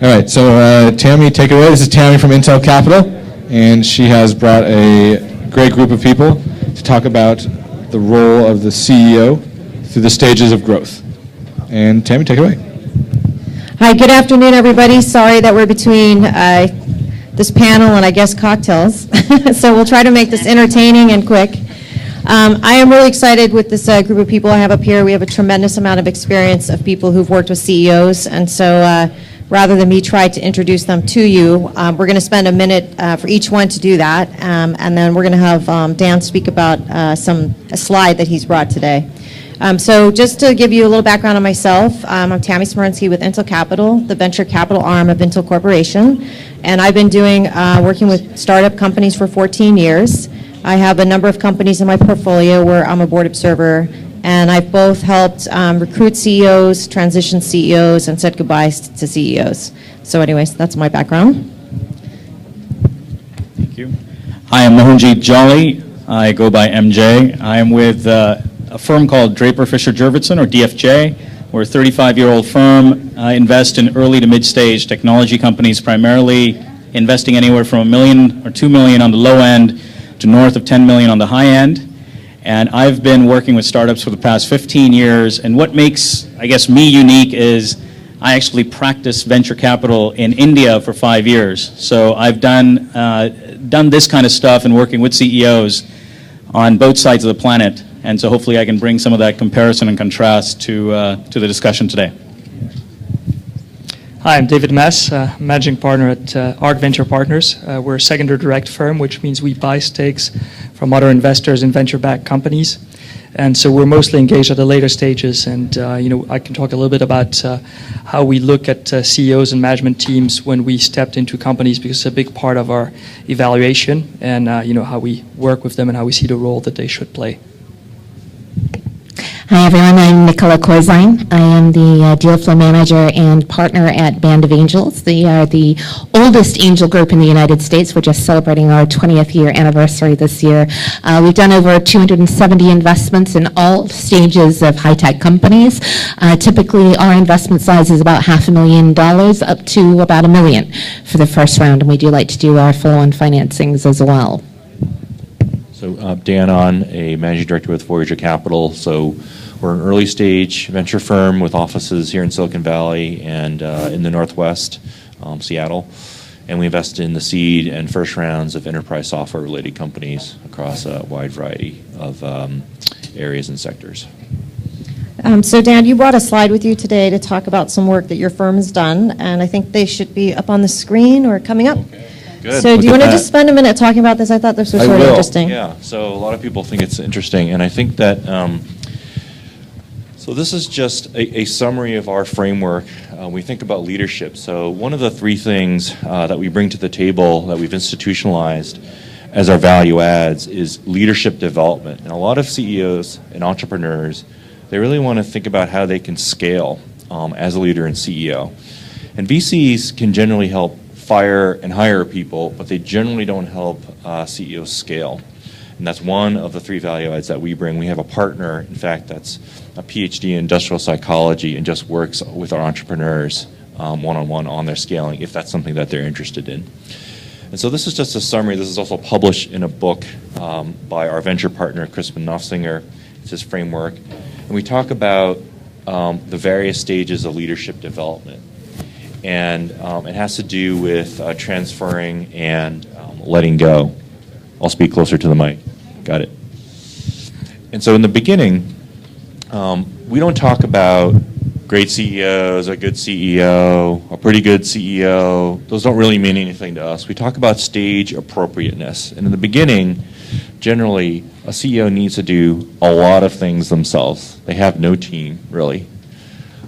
All right, so Tammy, take it away. This is Tammy from Intel Capital, and she has brought a great group of people to talk about the role of the CEO through the stages of growth. And Tammy, take it away. Hi, good afternoon, everybody. Sorry that we're between this panel and I guess cocktails. So we'll try to make this entertaining and quick. I am really excited with this group of people I have up here. We have a tremendous amount of experience of people who've worked with CEOs, and so rather than me try to introduce them to you, we're going to spend a minute for each one to do that, and then we're going to have Dan speak about a slide that he's brought today. So just to give you a little background on myself, I'm Tammy Smerinsky with Intel Capital, the venture capital arm of Intel Corporation, and I've been working with startup companies for 14 years. I have a number of companies in my portfolio where I'm a board observer, and I've both helped recruit CEOs, transition CEOs, and said goodbyes to CEOs. So anyways, that's my background. Thank you. Hi, I'm Mohanjit Jolly. I go by MJ. I am with a firm called Draper Fisher Jurvetson, or DFJ. We're a 35-year-old firm. I invest in early to mid-stage technology companies, primarily investing anywhere from $1 million or $2 million on the low end to north of $10 million on the high end. And I've been working with startups for the past 15 years, and what makes, I guess, me unique is I actually practiced venture capital in India for 5 years. So I've done this kind of stuff and working with CEOs on both sides of the planet, and so hopefully I can bring some of that comparison and contrast to the discussion today. Hi, I'm David Mess, managing partner at ARC Venture Partners. We're a secondary direct firm, which means we buy stakes from other investors in venture-backed companies. And so we're mostly engaged at the later stages. And I can talk a little bit about how we look at CEOs and management teams when we stepped into companies, because it's a big part of our evaluation, and how we work with them and how we see the role that they should play. Hi everyone, I'm Nicola Korzine. I am the deal flow manager and partner at Band of Angels. They are the oldest angel group in the United States. We're just celebrating our 20th year anniversary this year. We've done over 270 investments in all stages of high-tech companies. Typically our investment size is about $500,000 up to about $1 million for the first round, and we do like to do our follow-on financings as well. So Dan On, a managing director with Voyager Capital. So we're an early stage venture firm with offices here in Silicon Valley and in the Northwest, Seattle. And we invest in the seed and first rounds of enterprise software related companies across a wide variety of areas and sectors. So Dan, you brought a slide with you today to talk about some work that your firm has done, and I think they should be up on the screen or coming up. Okay. Good. So do you want to just spend a minute talking about this? I thought this was sort of interesting. Yeah, so a lot of people think it's interesting, and I think that, so this is just a summary of our framework. We think about leadership. So one of the three things that we bring to the table that we've institutionalized as our value adds is leadership development. And a lot of CEOs and entrepreneurs, they really want to think about how they can scale as a leader and CEO. And VCs can generally help fire and hire people, but they generally don't help CEOs scale. And that's one of the three value adds that we bring. We have a partner, in fact, that's a PhD in industrial psychology and just works with our entrepreneurs one-on-one on their scaling, if that's something that they're interested in. And so this is just a summary. This is also published in a book by our venture partner, Crispin Nofsinger. It's his framework. And we talk about the various stages of leadership development. And it has to do with transferring and letting go. I'll speak closer to the mic. Got it. And so in the beginning, we don't talk about great CEOs, a good CEO, a pretty good CEO. Those don't really mean anything to us. We talk about stage appropriateness. And in the beginning, generally, a CEO needs to do a lot of things themselves. They have no team, really.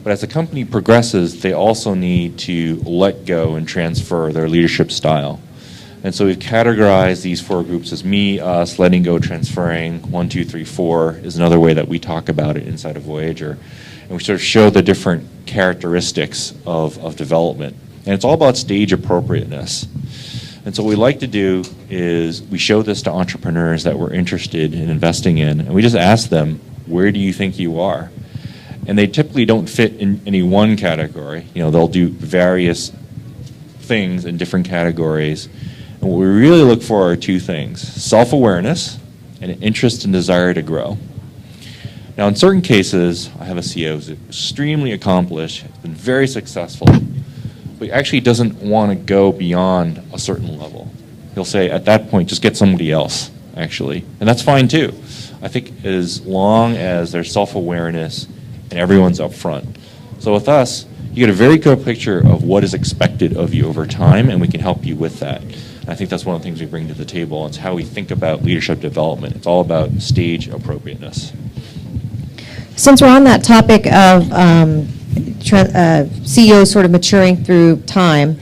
But as the company progresses, they also need to let go and transfer their leadership style. And so we've categorized these four groups as me, us, letting go, transferring. 1, 2, 3, 4 is another way that we talk about it inside of Voyager. And we sort of show the different characteristics of development. And it's all about stage appropriateness. And so what we like to do is we show this to entrepreneurs that we're interested in investing in, and we just ask them, where do you think you are? And they typically don't fit in any one category. You know, they'll do various things in different categories. And what we really look for are two things: self-awareness and an interest and desire to grow. Now, in certain cases, I have a CEO who's extremely accomplished, has been very successful, but he actually doesn't want to go beyond a certain level. He'll say, at that point, just get somebody else, actually. And that's fine, too. I think as long as there's self-awareness and everyone's up front. So with us, you get a very good picture of what is expected of you over time, and we can help you with that. And I think that's one of the things we bring to the table. It's how we think about leadership development. It's all about stage appropriateness. Since we're on that topic of CEOs sort of maturing through time,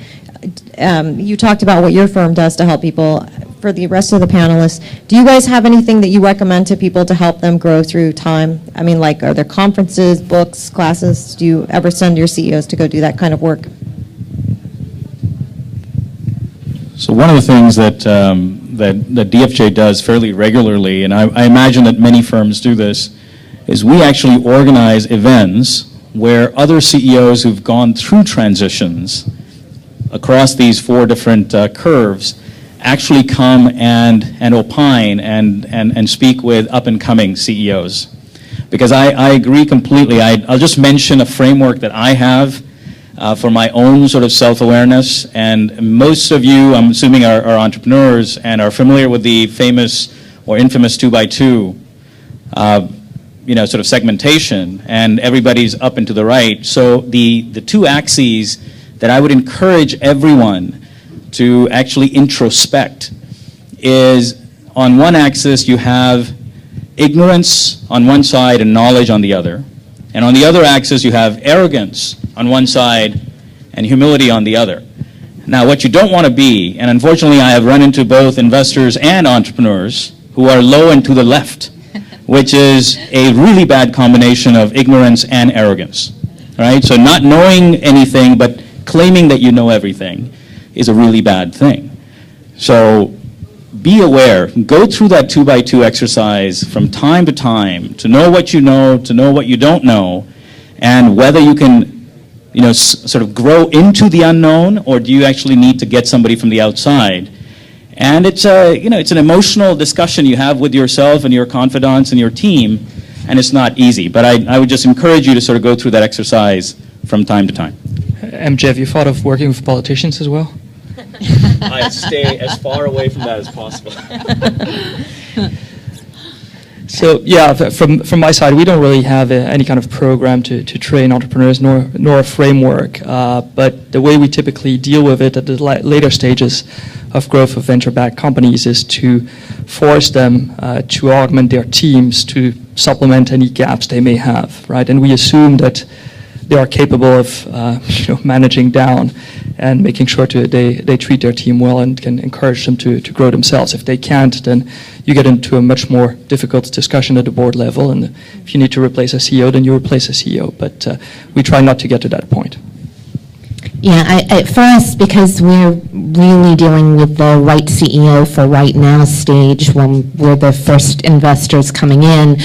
you talked about what your firm does to help people. For the rest of the panelists, do you guys have anything that you recommend to people to help them grow through time? I mean, like, are there conferences, books, classes? Do you ever send your CEOs to go do that kind of work? So one of the things that that DFJ does fairly regularly, and I imagine that many firms do this, is we actually organize events where other CEOs who've gone through transitions across these four different curves actually come and opine and speak with up-and-coming CEOs. Because I agree completely. I'll just mention a framework that I have for my own sort of self-awareness. And most of you, I'm assuming, are entrepreneurs and are familiar with the famous or infamous 2x2 sort of segmentation, and everybody's up and to the right. So the two axes that I would encourage everyone to actually introspect is, on one axis you have ignorance on one side and knowledge on the other. And on the other axis you have arrogance on one side and humility on the other. Now, what you don't want to be, and unfortunately I have run into both investors and entrepreneurs who are low and to the left, which is a really bad combination of ignorance and arrogance, right? So not knowing anything but claiming that you know everything is a really bad thing. So be aware, go through that 2x2 exercise from time to time to know what you know, to know what you don't know, and whether you can, sort of grow into the unknown, or do you actually need to get somebody from the outside. And it's it's an emotional discussion you have with yourself and your confidants and your team, and it's not easy. But I would just encourage you to sort of go through that exercise from time to time. MJ, have you thought of working with politicians as well? I stay as far away from that as possible. So yeah, from my side, we don't really have any kind of program to train entrepreneurs, nor a framework. But the way we typically deal with it at the later stages of growth of venture-backed companies is to force them to augment their teams to supplement any gaps they may have, right? And we assume that they are capable of managing down and making sure they treat their team well and can encourage them to grow themselves. If they can't, then you get into a much more difficult discussion at the board level, and if you need to replace a CEO, then you replace a CEO. But we try not to get to that point. Yeah, for us, because we're really dealing with the right CEO for right now stage, when we're the first investors coming in,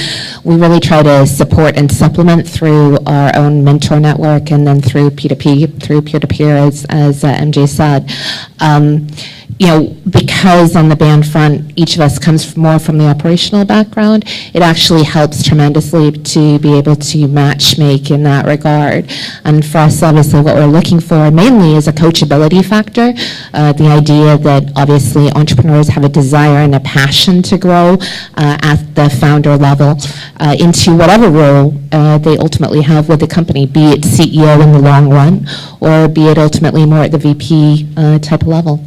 we really try to support and supplement through our own mentor network, and then through peer-to-peer, as MJ said. Because on the band front, each of us comes more from the operational background, it actually helps tremendously to be able to match make in that regard. And for us, obviously, what we're looking for mainly is a coachability factor. The idea that obviously entrepreneurs have a desire and a passion to grow at the founder level into whatever role they ultimately have with the company, be it CEO in the long run, or be it ultimately more at the VP type of level.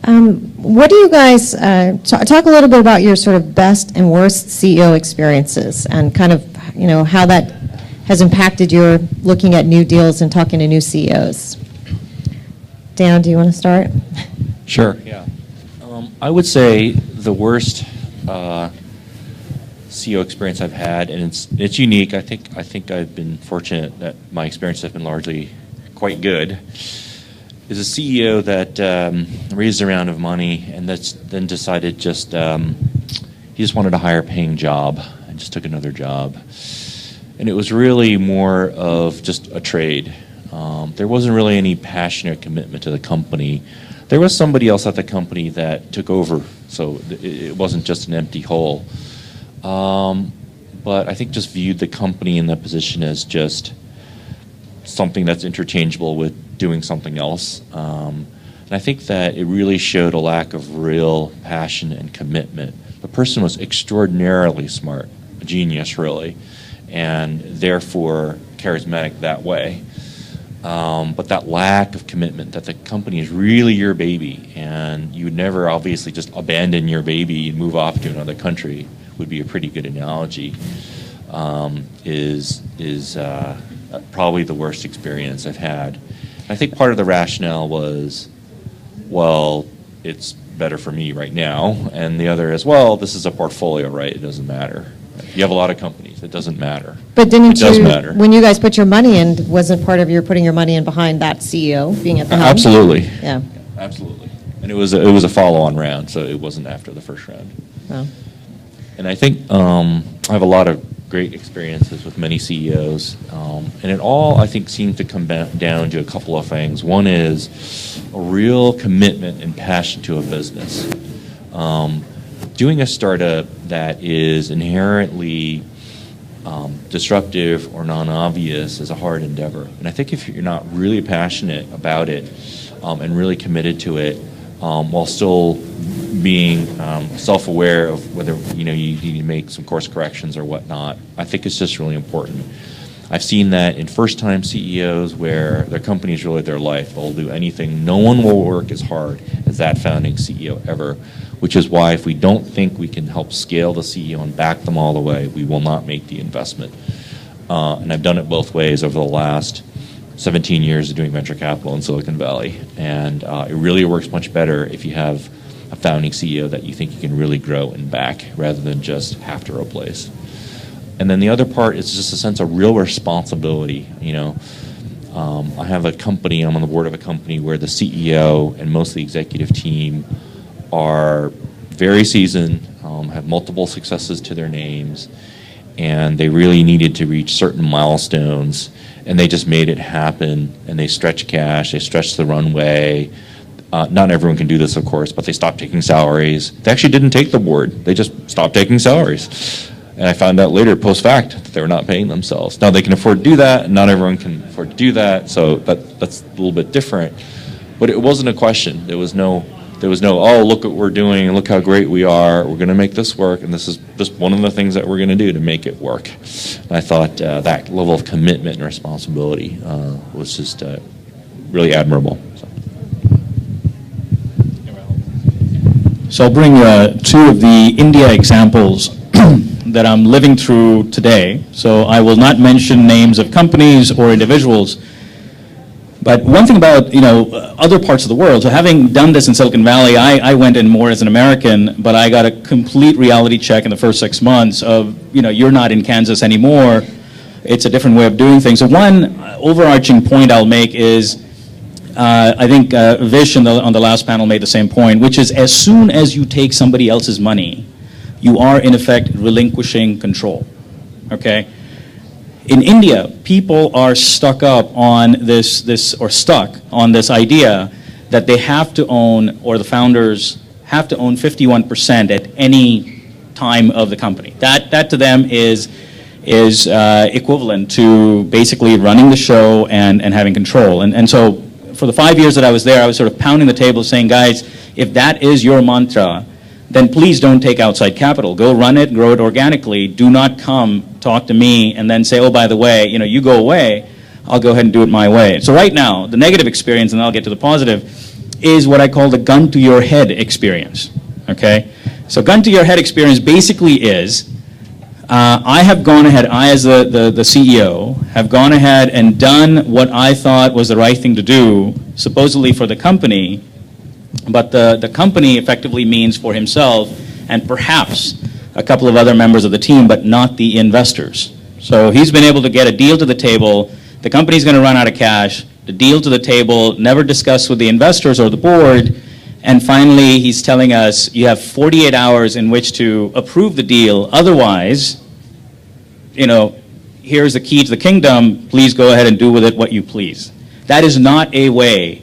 What do you guys, talk a little bit about your sort of best and worst CEO experiences, and kind of, how that has impacted your looking at new deals and talking to new CEOs. Dan, do you want to start? Sure, yeah. I would say the worst CEO experience I've had, and it's unique. I think I've been fortunate that my experience has been largely quite good, is a CEO that raised a round of money and then decided he just wanted a higher paying job and just took another job. And it was really more of just a trade. There wasn't really any passionate commitment to the company. There was somebody else at the company that took over, so it wasn't just an empty hole. But I think just viewed the company in that position as just something that's interchangeable with doing something else. And I think that it really showed a lack of real passion and commitment. The person was extraordinarily smart, a genius really, and therefore charismatic that way. But that lack of commitment, that the company is really your baby, and you would never obviously just abandon your baby and move off to another country, would be a pretty good analogy, is probably the worst experience I've had. I think part of the rationale was, well, it's better for me right now, and the other is, well, this is a portfolio, right? It doesn't matter. You have a lot of companies. It doesn't matter. But didn't it does matter. When you guys put your money in, wasn't part of your putting your money in behind that CEO being at the helm? Absolutely. Yeah. Absolutely. And it was a follow-on round, so it wasn't after the first round. Oh. And I think I have a lot of great experiences with many CEOs, and it all, I think, seems to come down to a couple of things. One is a real commitment and passion to a business. Doing a startup that is inherently disruptive or non-obvious is a hard endeavor. And I think if you're not really passionate about it and really committed to it, while still being self-aware of whether you need to make some course corrections or whatnot, I think it's just really important. I've seen that in first-time CEOs where their company is really their life. They'll do anything. No one will work as hard as that founding CEO ever, which is why if we don't think we can help scale the CEO and back them all the way, we will not make the investment. And I've done it both ways over the last 17 years of doing venture capital in Silicon Valley. And it really works much better if you have a founding CEO that you think you can really grow and back rather than just have to replace. And then the other part is just a sense of real responsibility. I have a company, I'm on the board of a company where the CEO and most of the executive team are very seasoned, have multiple successes to their names, and they really needed to reach certain milestones, and they just made it happen, and they stretched cash, they stretched the runway. Not everyone can do this, of course, but they stopped taking salaries. They actually didn't take the board. They just stopped taking salaries. And I found out later, post-fact, that they were not paying themselves. Now, they can afford to do that, and not everyone can afford to do that, so that's a little bit different. But it wasn't a question. There was no, oh, look what we're doing, and look how great we are, we're going to make this work, and this is just one of the things that we're going to do to make it work. And I thought that level of commitment and responsibility was just really admirable. So I'll bring two of the India examples that I'm living through today. So I will not mention names of companies or individuals. But one thing about other parts of the world, so having done this in Silicon Valley, I went in more as an American, but I got a complete reality check in the first 6 months of, you're not in Kansas anymore. It's a different way of doing things. So one overarching point I'll make is, I think Vish on the last panel made the same point, which is as soon as you take somebody else's money, you are in effect relinquishing control, okay? In India, people are stuck on this idea that they have to own, or the founders have to own 51% at any time of the company. That to them is equivalent to basically running the show and having control. And so for the 5 years that I was there, I was sort of pounding the table saying, guys, if that is your mantra, then please don't take outside capital. Go run it, grow it organically. Do not come talk to me and then say, oh, by the way, you go away, I'll go ahead and do it my way. So right now, the negative experience, and I'll get to the positive, is what I call the gun to your head experience, okay? So gun to your head experience basically is, I have gone ahead, I as the CEO, have gone ahead and done what I thought was the right thing to do, supposedly for the company, but the company effectively means for himself and perhaps a couple of other members of the team, but not the investors. So he's been able to get a deal to the table, the company's going to run out of cash, the deal to the table, never discussed with the investors or the board, and finally he's telling us you have 48 hours in which to approve the deal, otherwise, here's the key to the kingdom, please go ahead and do with it what you please. That is not a way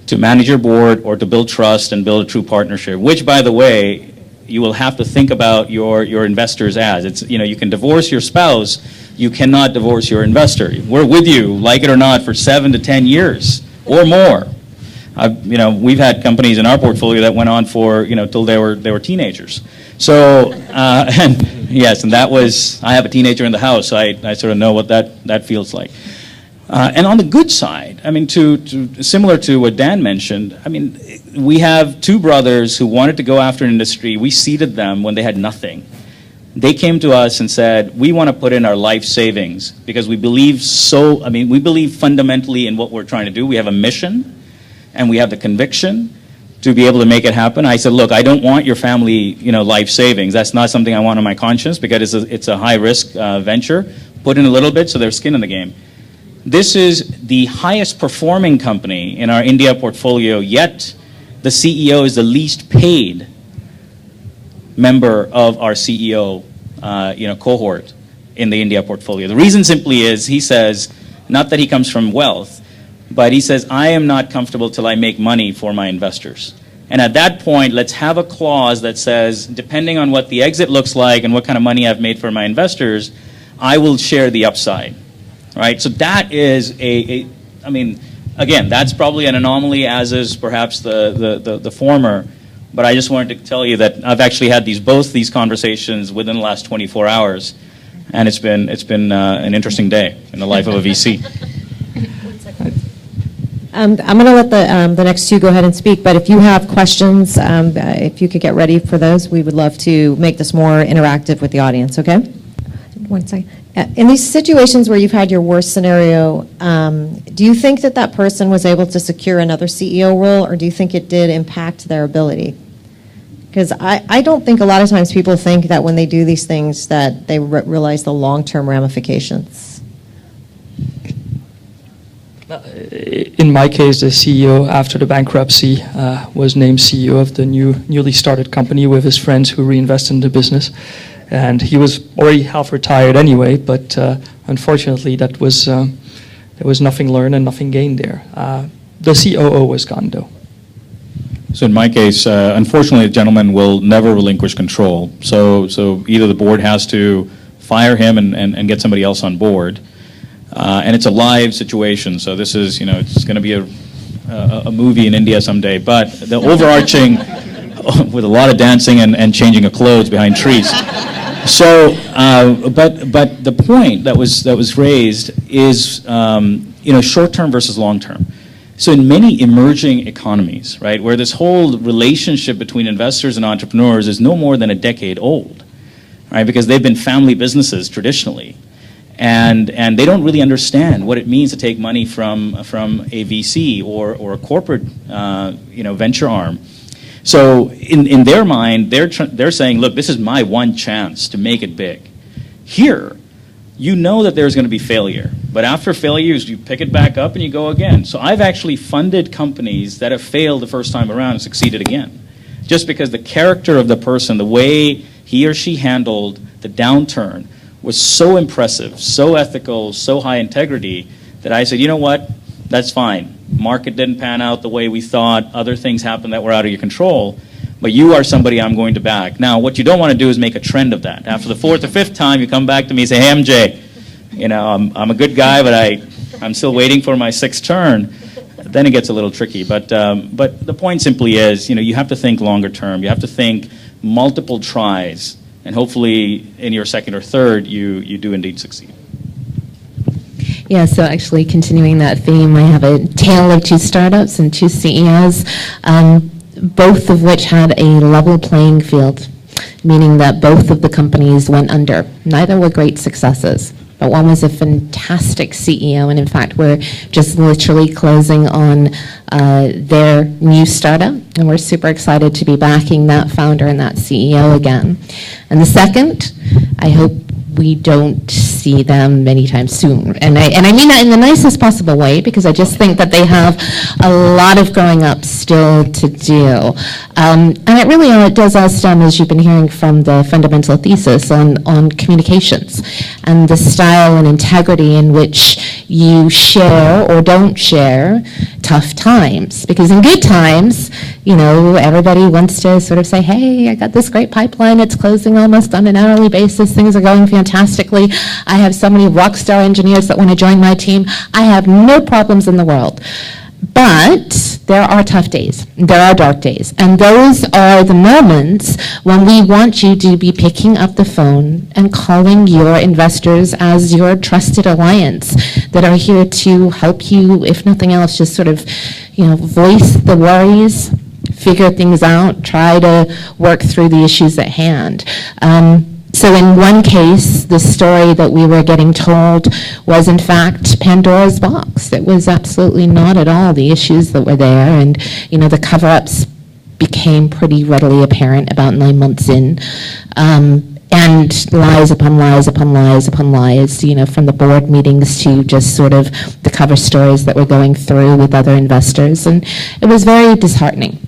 to manage your board or to build trust and build a true partnership, which, by the way, you will have to think about your investors as. It's, you can divorce your spouse, you cannot divorce your investor. We're with you, like it or not, for 7 to 10 years or more. We've had companies in our portfolio that went on for, till they were teenagers. So, and yes, and that was, I have a teenager in the house, so I sort of know what that feels like. And on the good side, I mean, similar to what Dan mentioned, I mean, we have two brothers who wanted to go after an industry. We seeded them when they had nothing. They came to us and said, we want to put in our life savings because we believe we believe fundamentally in what we're trying to do. We have a mission and we have the conviction to be able to make it happen. I said, look, I don't want your family, life savings. That's not something I want on my conscience because it's a high risk venture. Put in a little bit so there's skin in the game. This is the highest performing company in our India portfolio, yet the CEO is the least paid member of our CEO cohort in the India portfolio. The reason simply is he says, not that he comes from wealth, but he says, I am not comfortable till I make money for my investors. And at that point, let's have a clause that says, depending on what the exit looks like and what kind of money I've made for my investors, I will share the upside. Right? So that is I mean, again, that's probably an anomaly, as is perhaps the former. But I just wanted to tell you that I've actually had both these conversations within the last 24 hours, and it's been an interesting day in the life of a VC. I'm going to let the next two go ahead and speak, but if you have questions, if you could get ready for those, we would love to make this more interactive with the audience, okay? 1 second. In these situations where you've had your worst scenario, do you think that person was able to secure another CEO role, or do you think it did impact their ability? Because I don't think a lot of times people think that when they do these things that they realize the long-term ramifications. In my case, the CEO, after the bankruptcy, was named CEO of the newly started company with his friends who reinvested in the business. And he was already half retired anyway, but unfortunately there was nothing learned and nothing gained there. The COO was gone though. So in my case, unfortunately, the gentleman will never relinquish control. So either the board has to fire him and get somebody else on board. And it's a live situation, so this is, it's going to be a movie in India someday. But the overarching, with a lot of dancing and changing of clothes behind trees. So, but the point that was raised is, short-term versus long-term. So in many emerging economies, right, where this whole relationship between investors and entrepreneurs is no more than a decade old, right, because they've been family businesses traditionally. And they don't really understand what it means to take money from a VC or a corporate venture arm. So in their mind, they're saying, look, this is my one chance to make it big. Here, you know that there's going to be failure, but after failures, you pick it back up and you go again. So I've actually funded companies that have failed the first time around and succeeded again, just because the character of the person, the way he or she handled the downturn, was so impressive, so ethical, so high integrity, that I said, you know what, that's fine. Market didn't pan out the way we thought. Other things happened that were out of your control. But you are somebody I'm going to back. Now, what you don't want to do is make a trend of that. After the 4th or 5th time, you come back to me and say, hey, MJ, I'm a good guy, but I'm still waiting for my 6th turn. Then it gets a little tricky. But the point simply is, you have to think longer term. You have to think multiple tries. And hopefully, in your 2nd or 3rd, you do indeed succeed. Yeah, so actually continuing that theme, I have a tale of 2 startups and 2 CEOs, both of which had a level playing field, meaning that both of the companies went under. Neither were great successes, but one was a fantastic CEO, and in fact, we're just literally closing on their new startup, and we're super excited to be backing that founder and that CEO again. And the second, I hope we don't see them anytime soon. And I mean that in the nicest possible way, because I just think that they have a lot of growing up still to do. And it really all it does all stem, as you've been hearing from the fundamental thesis, on communications and the style and integrity in which you share or don't share tough times. Because in good times, you know, everybody wants to sort of say, hey, I got this great pipeline, it's closing almost on an hourly basis, things are going fantastically, I have so many rock star engineers that want to join my team, I have no problems in the world. But there are tough days, there are dark days, and those are the moments when we want you to be picking up the phone and calling your investors as your trusted alliance that are here to help you, if nothing else, just sort of, you know, voice the worries, figure things out, try to work through the issues at hand. So in one case, the story that we were getting told was in fact Pandora's box. It was absolutely not at all the issues that were there, and you know, the cover-ups became pretty readily apparent about 9 months in. And lies upon lies upon lies upon lies, you know, from the board meetings to just sort of the cover stories that we're going through with other investors. And it was very disheartening.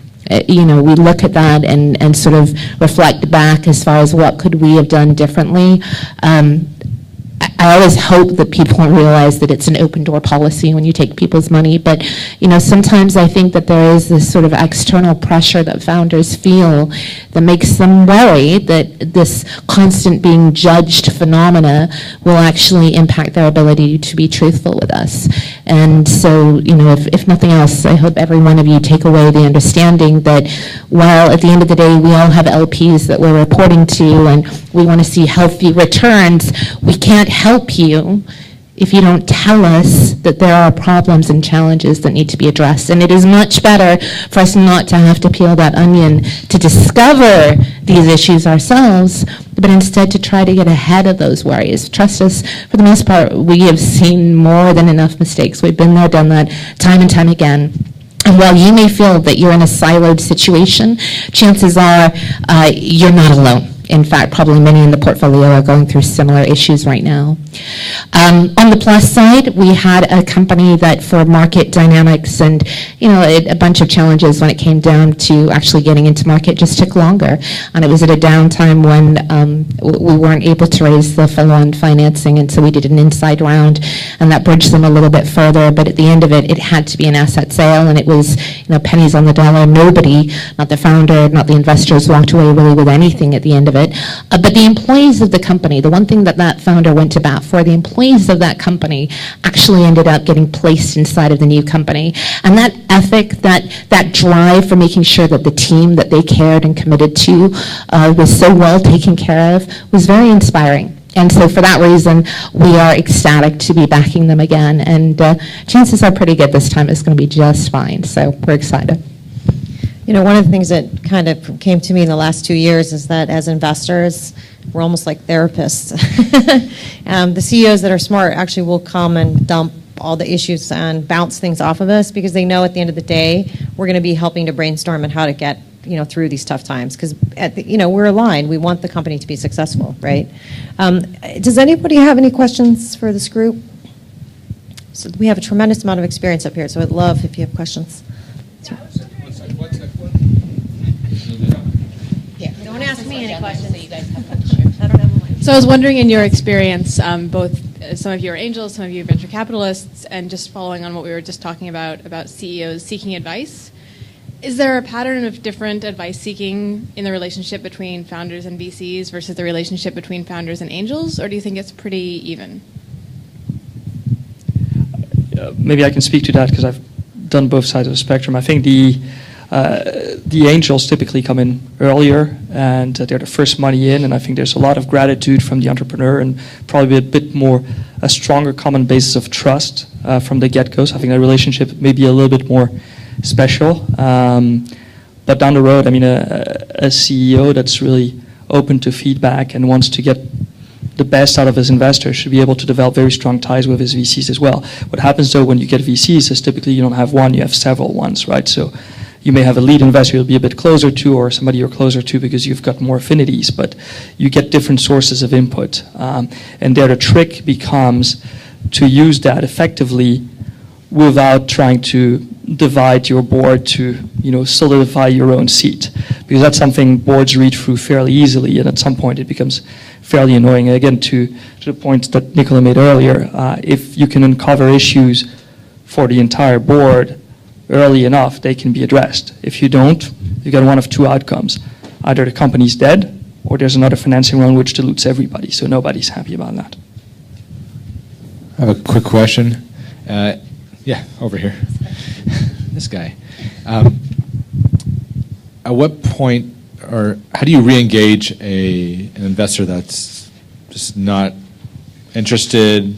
You know, we look at that and sort of reflect back as far as what could we have done differently. I always hope that people realize that it's an open door policy when you take people's money, but you know, sometimes I think that there is this sort of external pressure that founders feel that makes them worry that this constant being judged phenomena will actually impact their ability to be truthful with us. And so, you know, if nothing else, I hope every one of you take away the understanding that while at the end of the day we all have LPs that we're reporting to and we want to see healthy returns, we can't help you if you don't tell us that there are problems and challenges that need to be addressed. And it is much better for us not to have to peel that onion to discover these issues ourselves, but instead to try to get ahead of those worries. Trust us, for the most part, we have seen more than enough mistakes. We've been there, done that, time and time again. And while you may feel that you're in a siloed situation, chances are you're not alone. In fact, probably many in the portfolio are going through similar issues right now. On the plus side, we had a company that for market dynamics and, you know, a bunch of challenges when it came down to actually getting into market just took longer. And it was at a downtime when we weren't able to raise the follow-on financing, and so we did an inside round, and that bridged them a little bit further. But at the end of it, it had to be an asset sale, and it was, you know, pennies on the dollar. Nobody, not the founder, not the investors, walked away really with anything at the end of it. But the employees of the company, the one thing that founder went to bat for, the employees of that company actually ended up getting placed inside of the new company. And that ethic, that drive for making sure that the team that they cared and committed to was so well taken care of was very inspiring. And so for that reason, we are ecstatic to be backing them again. And chances are pretty good this time it's going to be just fine. So we're excited. You know, one of the things that kind of came to me in the last 2 years is that as investors, we're almost like therapists. The CEOs that are smart actually will come and dump all the issues and bounce things off of us because they know at the end of the day, we're going to be helping to brainstorm on how to get, you know, through these tough times because, you know, we're aligned. We want the company to be successful, right? Does anybody have any questions for this group? So we have a tremendous amount of experience up here, so I'd love if you have questions. Don't ask me any questions. I don't have. So I was wondering, in your experience, both some of you are angels, some of you are venture capitalists, and just following on what we were just talking about CEOs seeking advice, is there a pattern of different advice seeking in the relationship between founders and VCs versus the relationship between founders and angels, or do you think it's pretty even? Maybe I can speak to that because I've done both sides of the spectrum. I think the angels typically come in earlier and they're the first money in, and I think there's a lot of gratitude from the entrepreneur and probably a stronger common basis of trust from the get-go. So I think that relationship may be a little bit more special. But down the road, I mean, a CEO that's really open to feedback and wants to get the best out of his investors should be able to develop very strong ties with his VCs as well. What happens though when you get VCs is typically you don't have one, you have several ones, right? So You may have a lead investor you'll be a bit closer to, or somebody you're closer to because you've got more affinities, but you get different sources of input. And there the trick becomes to use that effectively without trying to divide your board to, solidify your own seat. Because that's something boards read through fairly easily, and at some point it becomes fairly annoying. And again, to the point that Nicola made earlier, if you can uncover issues for the entire board early enough, they can be addressed. If you don't, you get one of two outcomes. Either the company's dead, or there's another financing round which dilutes everybody, so nobody's happy about that. I have a quick question. Yeah, over here. This guy. At what point, or how do you re-engage an investor that's just not interested?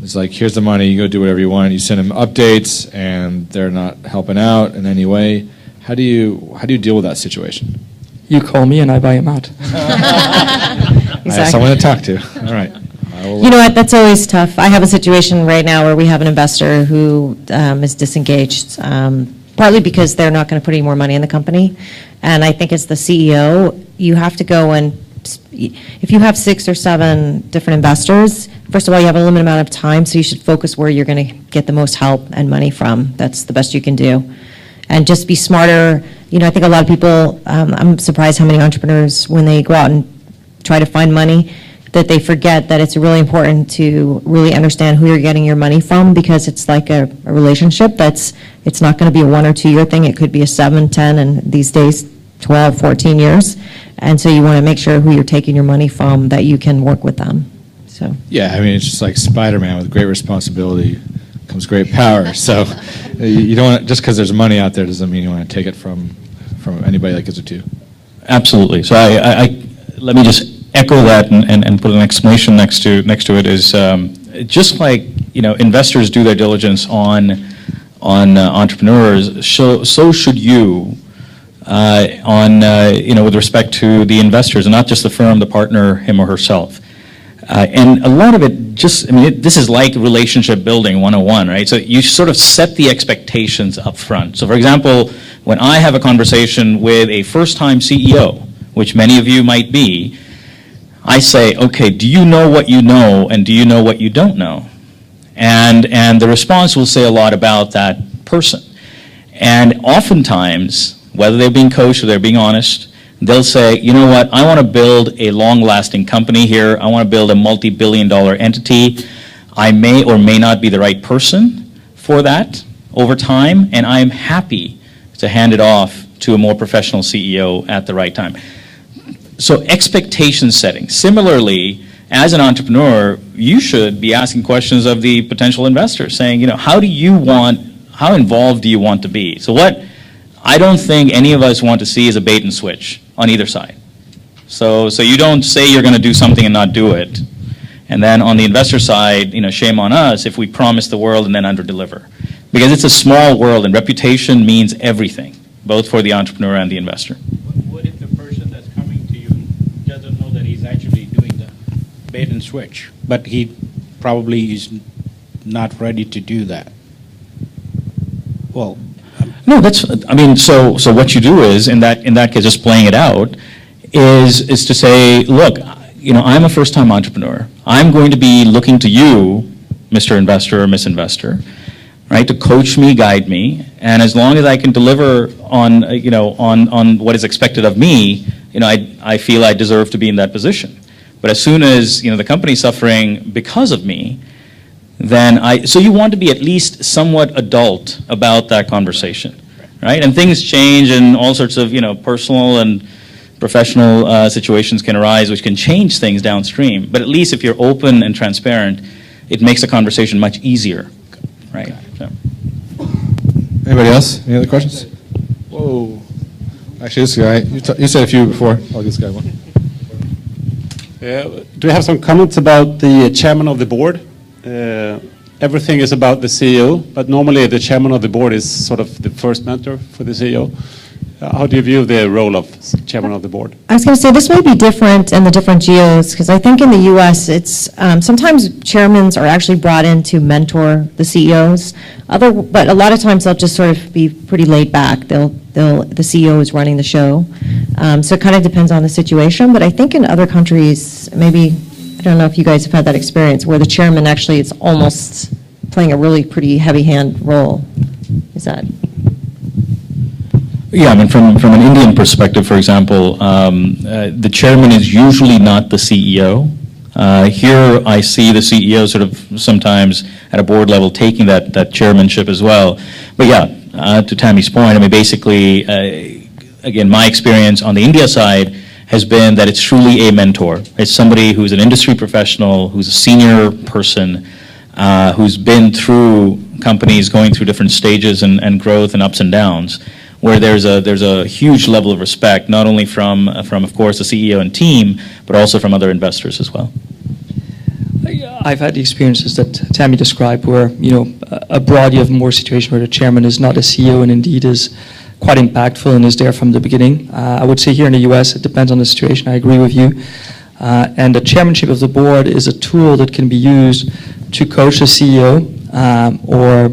It's like, here's the money, you go do whatever you want. You send them updates, and they're not helping out in any way. How do you deal with that situation? You call me and I buy him out. I have someone to talk to. All right. You know what, that's always tough. I have a situation right now where we have an investor who is disengaged, partly because they're not going to put any more money in the company. And I think as the CEO, you have to go and, if you have 6 or 7 different investors, first of all, you have a limited amount of time, so you should focus where you're going to get the most help and money from. That's the best you can do. And just be smarter. I think a lot of people, I'm surprised how many entrepreneurs, when they go out and try to find money, that they forget that it's really important to really understand who you're getting your money from, because it's like a relationship it's not going to be a 1 or 2 year thing. It could be a 7, 10, and these days 12, 14 years. And so you want to make sure who you're taking your money from, that you can work with them. So yeah, I mean, it's just like Spider-Man. With great responsibility comes great power. So you don't want, just because there's money out there doesn't mean you want to take it from anybody that gives it to you. Absolutely. So I let me just echo that and put an exclamation next to it. Is just like investors do their diligence on entrepreneurs, so should you with respect to the investors, and not just the firm, the partner, him or herself. And a lot of it this is like relationship building 101, right? So you sort of set the expectations up front. So for example, when I have a conversation with a first-time CEO, which many of you might be, I say, okay, do you know what you know, and do you know what you don't know? And the response will say a lot about that person. And oftentimes, whether they're being coached or they're being honest, they'll say, you know what, I want to build a long-lasting company here. I want to build a multi-billion-dollar entity. I may or may not be the right person for that over time, and I'm happy to hand it off to a more professional CEO at the right time. So expectation setting. Similarly, as an entrepreneur, you should be asking questions of the potential investor, saying, how involved do you want to be? So what I don't think any of us want to see is a bait and switch on either side. So you don't say you're going to do something and not do it. And then on the investor side, shame on us if we promise the world and then underdeliver. Because it's a small world, and reputation means everything, both for the entrepreneur and the investor. What if the person that's coming to you doesn't know that he's actually doing the bait and switch, but he probably is not ready to do that? Well, no, so what you do is, in that case, just playing it out, is to say, look, I'm a first-time entrepreneur. I'm going to be looking to you, Mr. Investor or Miss Investor, right, to coach me, guide me, and as long as I can deliver on what is expected of me, I feel I deserve to be in that position. But as soon as the company's suffering because of me, then so you want to be at least somewhat adult about that conversation, right? And things change, and all sorts of personal and professional situations can arise, which can change things downstream. But at least if you're open and transparent, it makes the conversation much easier, right? So. Anybody else? Any other questions? Whoa. Actually, this guy, you said a few before. I'll give this guy one. Do you have some comments about the chairman of the board? Everything is about the CEO, but normally the chairman of the board is sort of the first mentor for the CEO. How do you view the role of chairman of the board? I was going to say, this may be different in the different geos, because I think in the U.S., it's, sometimes chairmans are actually brought in to mentor the CEOs, but a lot of times they'll just sort of be pretty laid back. The CEO is running the show. So it kind of depends on the situation, but I think in other countries, maybe, I don't know if you guys have had that experience, where the chairman actually is almost playing a really pretty heavy hand role. Is that? Yeah, I mean, from an Indian perspective, for example, the chairman is usually not the CEO. Here, I see the CEO sort of sometimes at a board level taking that chairmanship as well. But yeah, to Tammy's point, I mean, basically, again, my experience on the India side has been that it's truly a mentor. It's somebody who's an industry professional, who's a senior person, who's been through companies going through different stages and growth and ups and downs, where there's a huge level of respect, not only from of course the CEO and team, but also from other investors as well. I've had the experiences that Tammy described, where abroad you have more situation where the chairman is not a CEO and indeed is quite impactful and is there from the beginning. I would say here in the U.S. it depends on the situation. I agree with you. And the chairmanship of the board is a tool that can be used to coach the CEO or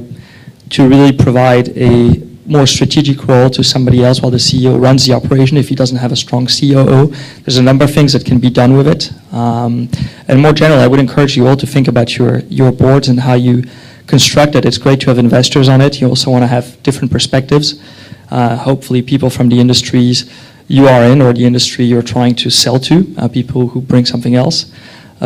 to really provide a more strategic role to somebody else while the CEO runs the operation if he doesn't have a strong COO. There's a number of things that can be done with it. And more generally, I would encourage you all to think about your boards and how you construct it. It's great to have investors on it. You also want to have different perspectives. Hopefully people from the industries you are in or the industry you're trying to sell to, people who bring something else,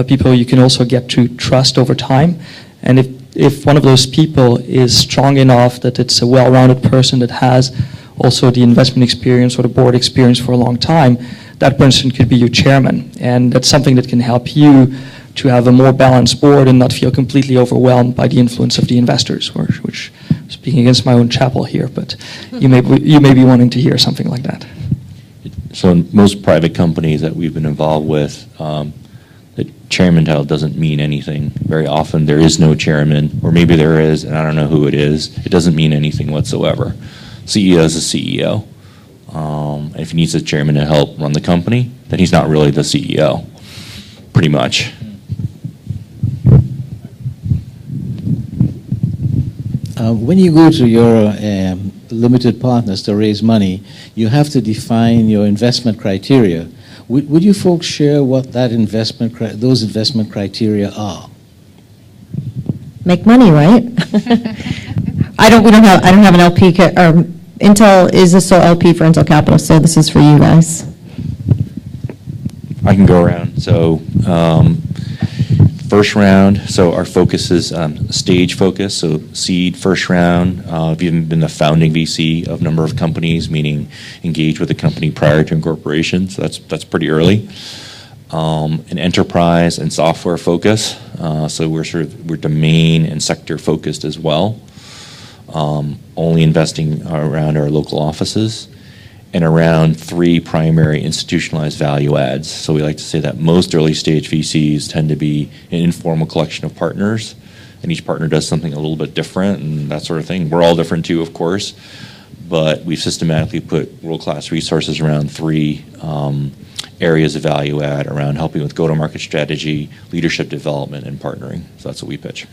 people you can also get to trust over time. And if one of those people is strong enough that it's a well-rounded person that has also the investment experience or the board experience for a long time, that person could be your chairman. And that's something that can help you to have a more balanced board and not feel completely overwhelmed by the influence of the investors, which speaking against my own chapel here, but you may be wanting to hear something like that. So in most private companies that we've been involved with, the chairman title doesn't mean anything. Very often there is no chairman, or maybe there is, and I don't know who it is. It doesn't mean anything whatsoever. CEO is a CEO. If he needs a chairman to help run the company, then he's not really the CEO, pretty much. When you go to your limited partners to raise money, you have to define your investment criteria. Would you folks share what that those investment criteria are? Make money, right? I don't have an LP. Intel is a sole LP for Intel Capital, so this is for you guys. I can go around. So first round, so our focus is stage focus, so seed first round. We've even been the founding VC of a number of companies, meaning engaged with the company prior to incorporation, so that's pretty early. An enterprise and software focus, so we're domain and sector focused as well. Only investing around our local offices, and around 3 primary institutionalized value adds. So we like to say that most early stage VCs tend to be an informal collection of partners, and each partner does something a little bit different and that sort of thing. We're all different too, of course, but we've systematically put world-class resources around 3 areas of value add around helping with go-to-market strategy, leadership development, and partnering. So that's what we pitch.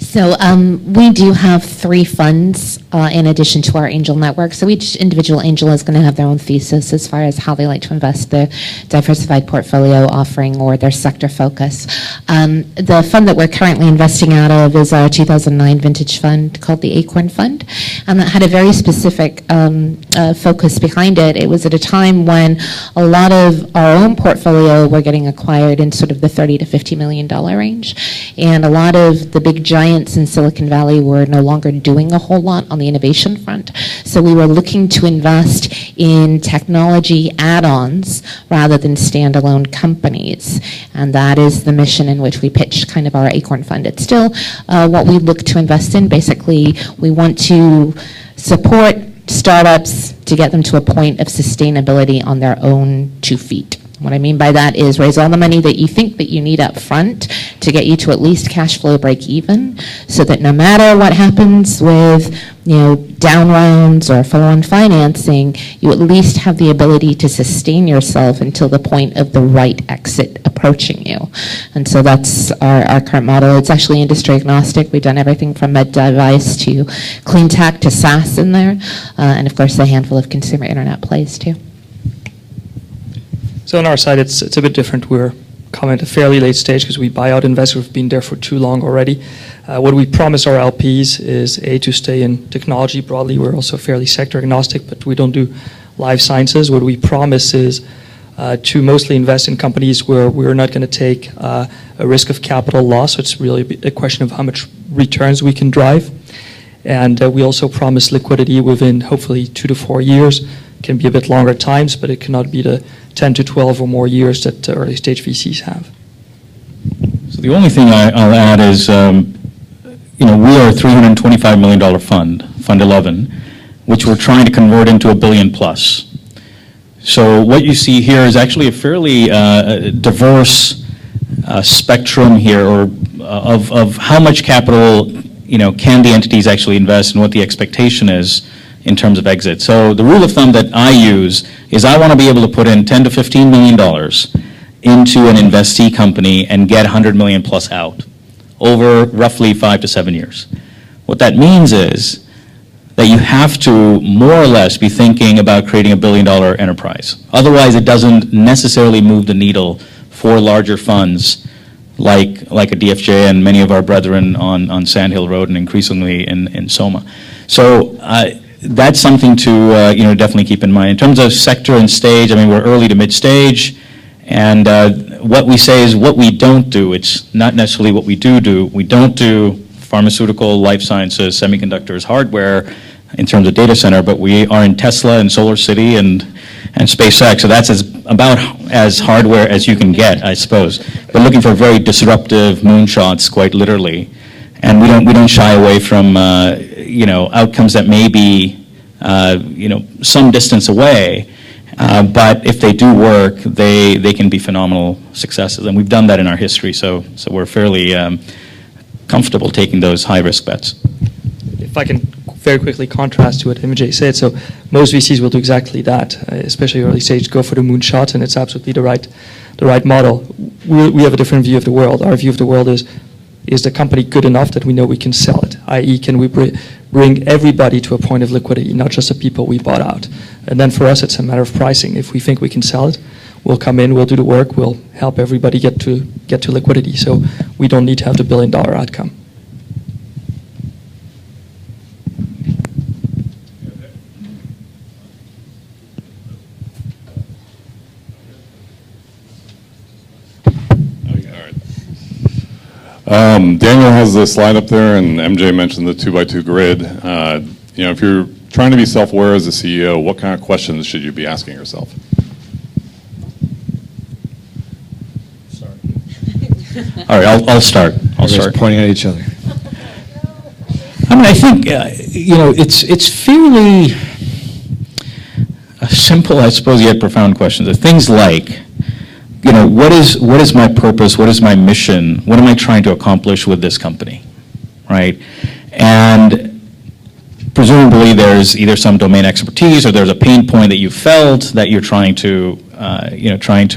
So we do have 3 funds in addition to our angel network. So each individual angel is going to have their own thesis as far as how they like to invest their diversified portfolio offering or their sector focus. The fund that we're currently investing out of is our 2009 vintage fund called the Acorn Fund, and that had a very specific focus behind it. It was at a time when a lot of our own portfolio were getting acquired in sort of the $30 to $50 million range, and a lot of the big giants in Silicon Valley were no longer doing a whole lot on the innovation front. So we were looking to invest in technology add-ons rather than standalone companies. And that is the mission in which we pitched kind of our Acorn Fund. It's still what we look to invest in. Basically, we want to support startups to get them to a point of sustainability on their own 2 feet. What I mean by that is raise all the money that you think that you need up front to get you to at least cash flow break even, so that no matter what happens with, down rounds or follow-on financing, you at least have the ability to sustain yourself until the point of the right exit approaching you. And so that's our current model. It's actually industry agnostic. We've done everything from med device to clean tech to SaaS in there, and of course a handful of consumer internet plays too. So on our side, it's a bit different. We're coming at a fairly late stage because we buy out investors who've been there for too long already. What we promise our LPs is, A, to stay in technology broadly. We're also fairly sector agnostic, but we don't do life sciences. What we promise is to mostly invest in companies where we're not going to take a risk of capital loss. So it's really a question of how much returns we can drive. And we also promise liquidity within hopefully 2 to 4 years. It can be a bit longer times, but it cannot be the 10 to 12 or more years that early stage VCs have. So the only thing I'll add is, we are a $325 million fund, Fund 11, which we're trying to convert into $1 billion plus. So what you see here is actually a fairly diverse spectrum here, or of how much capital can the entities actually invest and what the expectation is in terms of exit. So the rule of thumb that I use is I want to be able to put in $10 to $15 million into an investee company and get $100 million plus out over roughly 5 to 7 years. What that means is that you have to more or less be thinking about creating $1 billion enterprise. Otherwise, it doesn't necessarily move the needle for larger funds like a DFJ and many of our brethren on Sand Hill Road and increasingly in Soma. So that's something to definitely keep in mind. In terms of sector and stage, we're early to mid stage, and what we say is what we don't do. It's not necessarily what we do. We don't do pharmaceutical, life sciences, semiconductors, hardware in terms of data center, but we are in Tesla and Solar City and SpaceX. So that's about as hardware as you can get, I suppose. We're looking for very disruptive moonshots, quite literally. And we don't shy away from outcomes that may be some distance away, but if they do work, they can be phenomenal successes, and we've done that in our history. So we're fairly comfortable taking those high risk bets. If I can very quickly contrast to what MJ said, so most VCs will do exactly that, especially early stage, go for the moonshot, and it's absolutely the right model. We have a different view of the world. Our view of the world is the company good enough that we know we can sell it, i.e. can we bring everybody to a point of liquidity, not just the people we bought out. And then for us, it's a matter of pricing. If we think we can sell it, we'll come in, we'll do the work, we'll help everybody get to liquidity. So we don't need to have the $1 billion outcome. Daniel has the slide up there, and MJ mentioned the 2x2 grid. If you're trying to be self-aware as a CEO, what kind of questions should you be asking yourself? Sorry. All right, I'll start. I'll start pointing at each other. I think it's fairly simple, I suppose, yet profound questions. Things like, what is my purpose? What is my mission? What am I trying to accomplish with this company, right? And presumably there's either some domain expertise or there's a pain point that you felt that you're trying to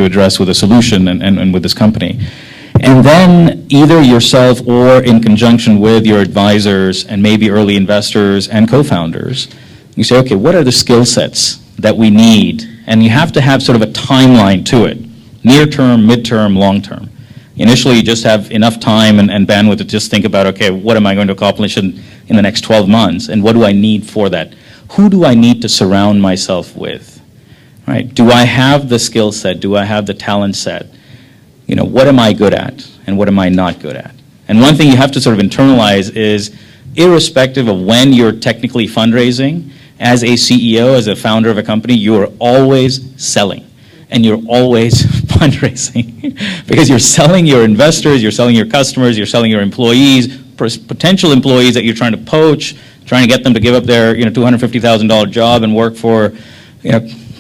address with a solution and with this company. And then either yourself or in conjunction with your advisors and maybe early investors and co-founders, you say, okay, what are the skill sets that we need? And you have to have sort of a timeline to it. Near term, mid-term, long term. Initially, you just have enough time and bandwidth to just think about, okay, what am I going to accomplish in the next 12 months, and what do I need for that? Who do I need to surround myself with, right? Do I have the skill set? Do I have the talent set? What am I good at, and what am I not good at? And one thing you have to sort of internalize is, irrespective of when you're technically fundraising, as a CEO, as a founder of a company, you are always selling. And you're always fundraising because you're selling your investors, you're selling your customers, you're selling your employees, potential employees that you're trying to poach, trying to get them to give up their $250,000 job and work for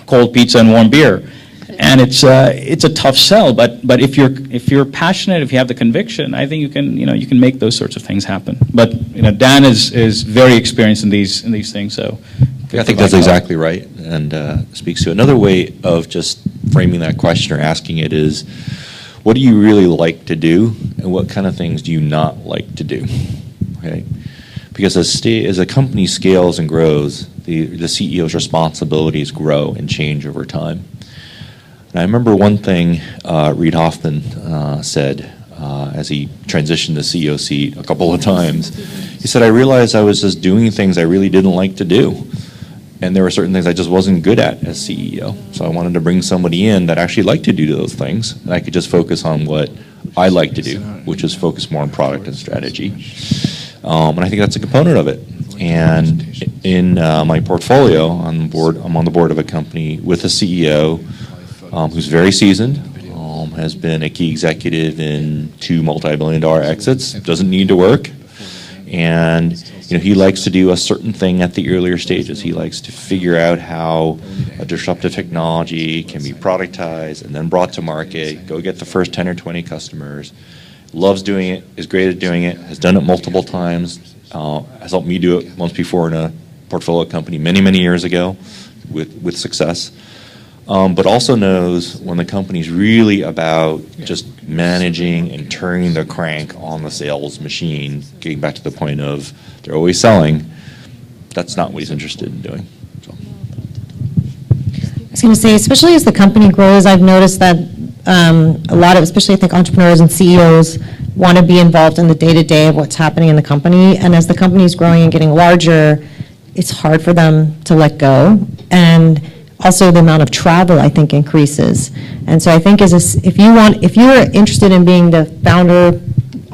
cold pizza and warm beer. and it's a tough sell. But if you're passionate, if you have the conviction, I think you can make those sorts of things happen. But Dan is very experienced in these things, so. I think that's exactly right, and speaks to another way of just framing that question or asking it is, what do you really like to do, and what kind of things do you not like to do? Okay, because as a company scales and grows, the CEO's responsibilities grow and change over time. And I remember one thing Reid Hoffman said as he transitioned the CEO seat a couple of times. He said, I realized I was just doing things I really didn't like to do. And there were certain things I just wasn't good at as CEO. So I wanted to bring somebody in that actually liked to do those things, and I could just focus on what I like to do, which is focus more on product and strategy. And I think that's a component of it. And in my portfolio, I'm on the board of a company with a CEO who's very seasoned, has been a key executive in 2 multi-billion-dollar exits, doesn't need to work, and he likes to do a certain thing at the earlier stages. He likes to figure out how a disruptive technology can be productized and then brought to market, go get the first 10 or 20 customers, loves doing it, is great at doing it, has done it multiple times, has helped me do it once before in a portfolio company many, many years ago with success. But also knows when the company's really about just managing and turning the crank on the sales machine, getting back to the point of they're always selling, that's not what he's interested in doing. So. I was going to say, especially as the company grows, I've noticed that a lot of, especially I think entrepreneurs and CEOs, want to be involved in the day-to-day of what's happening in the company. And as the company is growing and getting larger, it's hard for them to let go. And also the amount of travel, I think, increases. And so I think if you're interested in being the founder,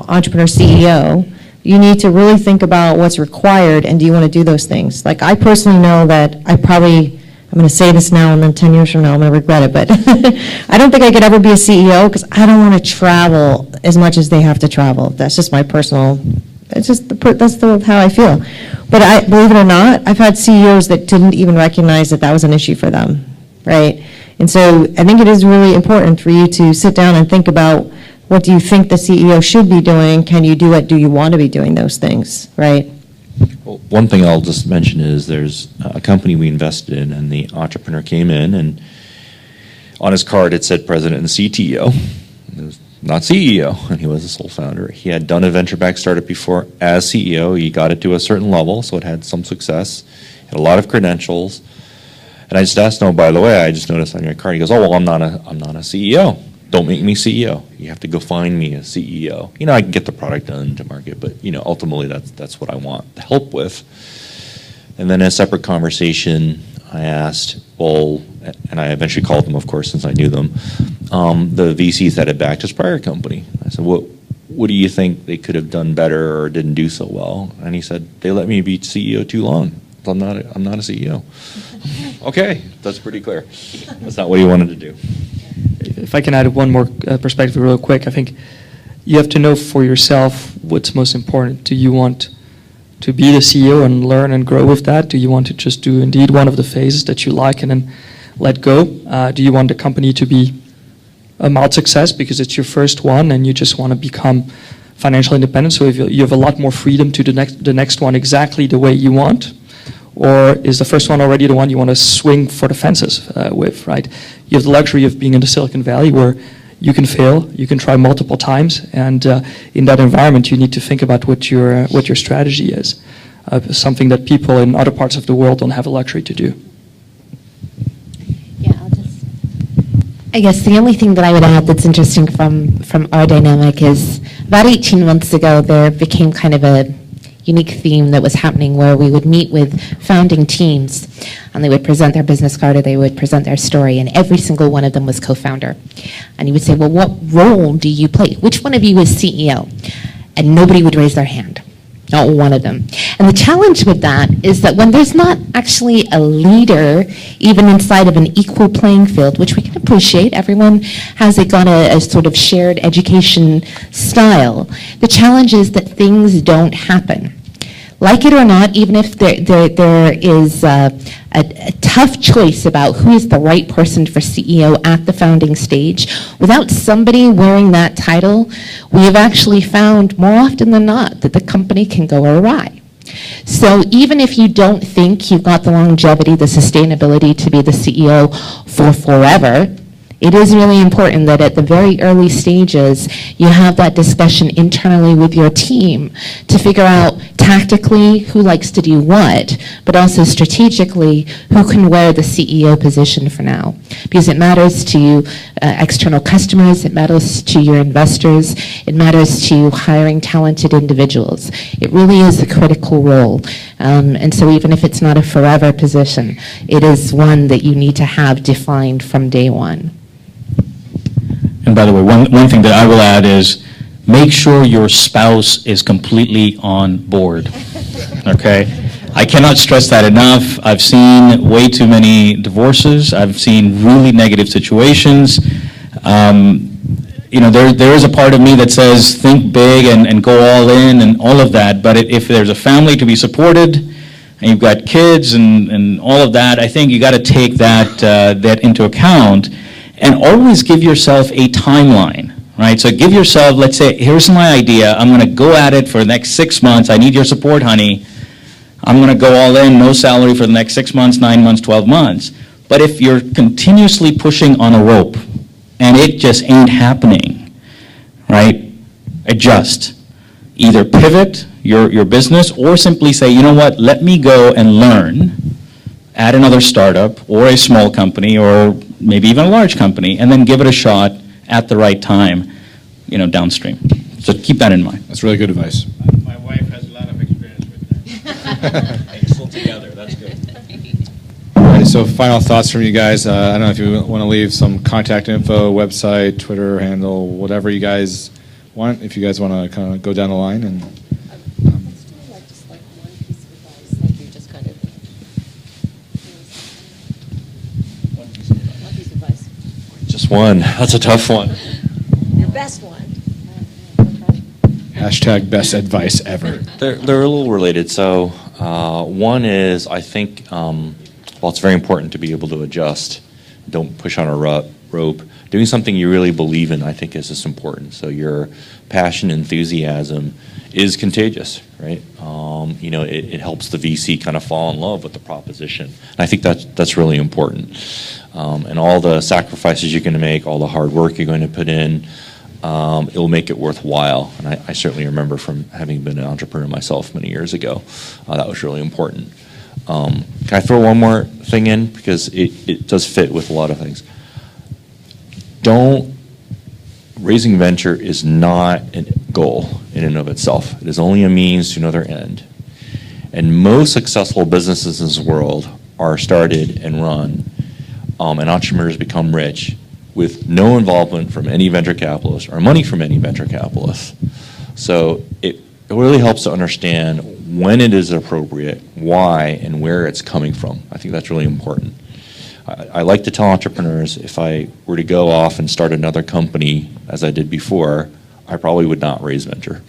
entrepreneur, CEO, you need to really think about what's required and do you want to do those things. Like I personally know that I'm going to say this now and then 10 years from now I'm going to regret it, but I don't think I could ever be a CEO because I don't want to travel as much as they have to travel. That's just my personal, that's how I feel. But believe it or not, I've had CEOs that didn't even recognize that was an issue for them, right? And so I think it is really important for you to sit down and think about what do you think the CEO should be doing? Can you do it? Do you want to be doing those things, right? Well, one thing I'll just mention is there's a company we invested in, and the entrepreneur came in, and on his card it said president and CTO. It was not CEO, and he was the sole founder. He had done a venture-backed startup before as CEO. He got it to a certain level, so it had some success, had a lot of credentials. And I just asked him, oh, by the way, I just noticed on your card, he goes, oh, well, I'm not a CEO. Don't make me CEO. You have to go find me a CEO. I can get the product done to market, but ultimately that's what I want help with. And then in a separate conversation, I asked, well, and I eventually called them, of course, since I knew them, the VCs that had backed his prior company. I said, what do you think they could have done better or didn't do so well? And he said, they let me be CEO too long. I'm not a CEO. Okay, that's pretty clear. That's not what he wanted to do. If I can add one more perspective real quick, I think you have to know for yourself what's most important. Do you want to be the CEO and learn and grow with that? Do you want to just do indeed one of the phases that you like and then let go? Do you want the company to be a mild success because it's your first one and you just want to become financially independent, so if you have a lot more freedom to the next one exactly the way you want? Or is the first one already the one you want to swing for the fences with, right? You have the luxury of being in the Silicon Valley where you can fail, you can try multiple times, and in that environment you need to think about what your strategy is. Something that people in other parts of the world don't have a luxury to do. Yeah, I guess the only thing that I would add that's interesting from our dynamic is about 18 months ago there became kind of a unique theme that was happening where we would meet with founding teams and they would present their business card or they would present their story, and every single one of them was co-founder. And you would say, well, what role do you play? Which one of you is CEO? And nobody would raise their hand. Not one of them. And the challenge with that is that when there's not actually a leader, even inside of an equal playing field, which we can appreciate, everyone has got a sort of shared education style. The challenge is that things don't happen. Like it or not, even if there is a tough choice about who is the right person for CEO at the founding stage, without somebody wearing that title, we have actually found more often than not that the company can go awry. So even if you don't think you've got the longevity, the sustainability to be the CEO for forever, it is really important that at the very early stages, you have that discussion internally with your team to figure out tactically who likes to do what, but also strategically who can wear the CEO position for now. Because it matters to external customers, it matters to your investors, it matters to hiring talented individuals. It really is a critical role. And so even if it's not a forever position, it is one that you need to have defined from day one. And by the way, one thing that I will add is make sure your spouse is completely on board, okay? I cannot stress that enough. I've seen way too many divorces. I've seen really negative situations. There is a part of me that says think big and go all in and all of that, but if there's a family to be supported and you've got kids and all of that, I think you got to take that into account. And always give yourself a timeline, right? So give yourself, let's say, here's my idea. I'm going to go at it for the next 6 months. I need your support, honey. I'm going to go all in, no salary for the next 6 months, 9 months, 12 months. But if you're continuously pushing on a rope and it just ain't happening, right? Adjust. Either pivot your business or simply say, you know what, let me go and learn at another startup or a small company or maybe even a large company, and then give it a shot at the right time, downstream. So keep that in mind. That's really good advice. My wife has a lot of experience with that. Still together, that's good. All right, so final thoughts from you guys. I don't know if you want to leave some contact info, website, Twitter handle, whatever you guys want, if you guys want to kind of go down the line. And Let's do just one piece of advice, like you just kind of... One piece of advice. Just one. That's a tough one. Your best one. hashtag best advice ever. They're a little related. So one is, I think, it's very important to be able to adjust. Don't push on a rope. Doing something you really believe in, I think, is just important. So your passion, enthusiasm is contagious, right? It helps the VC kind of fall in love with the proposition. And I think that's really important. And all the sacrifices you're going to make, all the hard work you're going to put in, it'll make it worthwhile. And I certainly remember from having been an entrepreneur myself many years ago, that was really important. Can I throw one more thing in? Because it does fit with a lot of things. Raising venture is not a goal in and of itself. It is only a means to another end. And most successful businesses in this world are started and run, and entrepreneurs become rich with no involvement from any venture capitalist or money from any venture capitalist. So it really helps to understand when it is appropriate, why, and where it's coming from. I think that's really important. I like to tell entrepreneurs, if I were to go off and start another company, as I did before, I probably would not raise venture,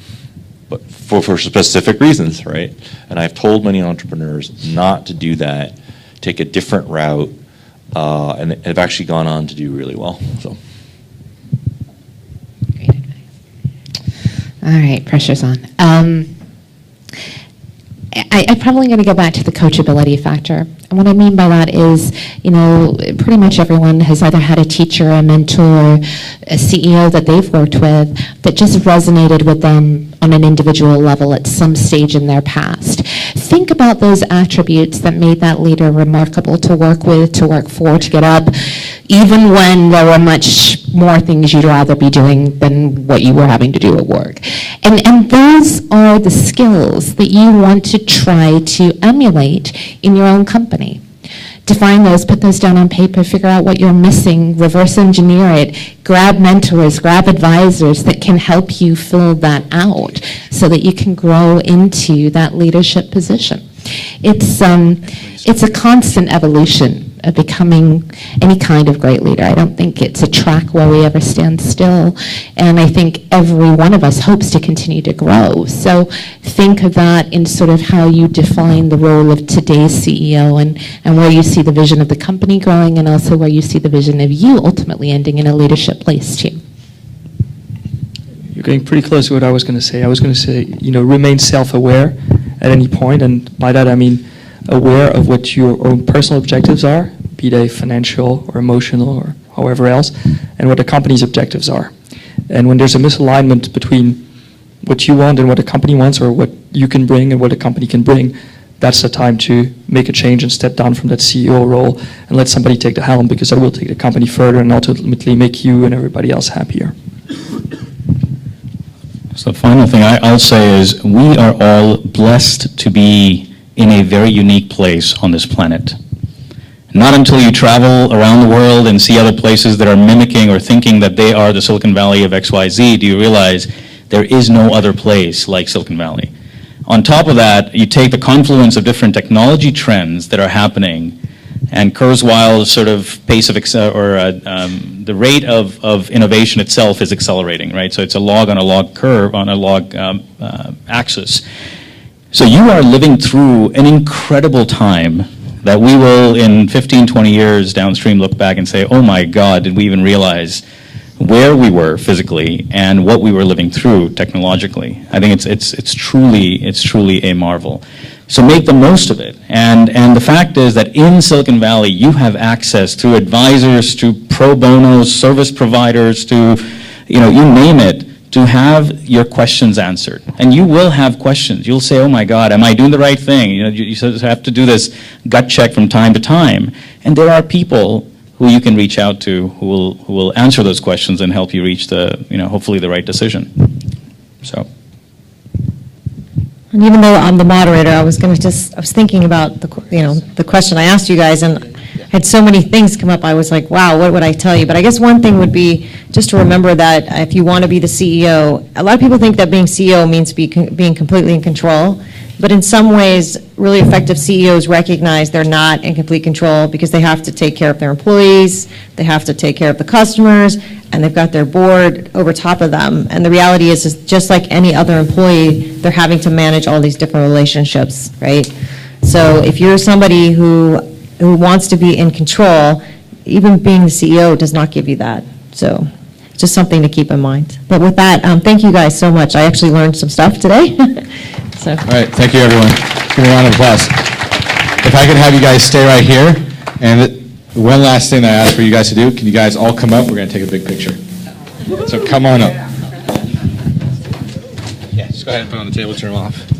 but for specific reasons, right? And I've told many entrepreneurs not to do that, take a different route, and have actually gone on to do really well. So. Great advice. All right, pressure's on. I'm probably going to go back to the coachability factor. And what I mean by that is, pretty much everyone has either had a teacher, a mentor, a CEO that they've worked with that just resonated with them on an individual level at some stage in their past. Think about those attributes that made that leader remarkable to work with, to work for, to get up, even when there were much more things you'd rather be doing than what you were having to do at work. And those are the skills that you want to try to emulate in your own company. Define those, put those down on paper, figure out what you're missing, reverse engineer it, grab mentors, grab advisors that can help you fill that out so that you can grow into that leadership position. It's a constant evolution becoming any kind of great leader. I don't think it's a track where we ever stand still, and I think every one of us hopes to continue to grow. So think of that in sort of how you define the role of today's CEO, and where you see the vision of the company growing, and also where you see the vision of you ultimately ending in a leadership place too. You're getting pretty close to what I was going to say. I was going to say, remain self-aware at any point, and by that I mean aware of what your own personal objectives are, be they financial or emotional or however else, and what the company's objectives are. And when there's a misalignment between what you want and what the company wants, or what you can bring and what a company can bring, that's the time to make a change and step down from that CEO role and let somebody take the helm, because that will take the company further and ultimately make you and everybody else happier. So the final thing I'll say is we are all blessed to be in a very unique place on this planet. Not until you travel around the world and see other places that are mimicking or thinking that they are the Silicon Valley of XYZ do you realize there is no other place like Silicon Valley. On top of that, you take the confluence of different technology trends that are happening, and Kurzweil's sort of pace of the rate of innovation itself is accelerating, right? So it's a log on a log curve, on a log axis. So you are living through an incredible time that we will, in 15, 20 years downstream, look back and say, oh my God, did we even realize where we were physically and what we were living through technologically. I think it's truly a marvel. So make the most of it. And the fact is that in Silicon Valley, you have access to advisors, to pro bono service providers, to, you name it, to have your questions answered. And you will have questions. You'll say, oh my God, am I doing the right thing? You have to do this gut check from time to time. And there are people who you can reach out to who will answer those questions and help you reach the, hopefully the right decision. So. And even though I'm the moderator, I was thinking about the question I asked you guys, and had so many things come up. I was like, wow, what would I tell you? But I guess one thing would be just to remember that if you want to be the CEO, a lot of people think that being CEO means being completely in control. But in some ways, really effective CEOs recognize they're not in complete control, because they have to take care of their employees, they have to take care of the customers, and they've got their board over top of them. And the reality is just like any other employee, they're having to manage all these different relationships, right? So if you're somebody who wants to be in control, even being the CEO does not give you that. So just something to keep in mind. But with that, thank you guys so much. I actually learned some stuff today. So. All right, thank you everyone. Give me a round of applause. If I could have you guys stay right here, and one last thing that I asked for you guys to do, can you guys all come up? We're going to take a big picture. So come on up. Yeah, just go ahead and put it on the table, turn them off.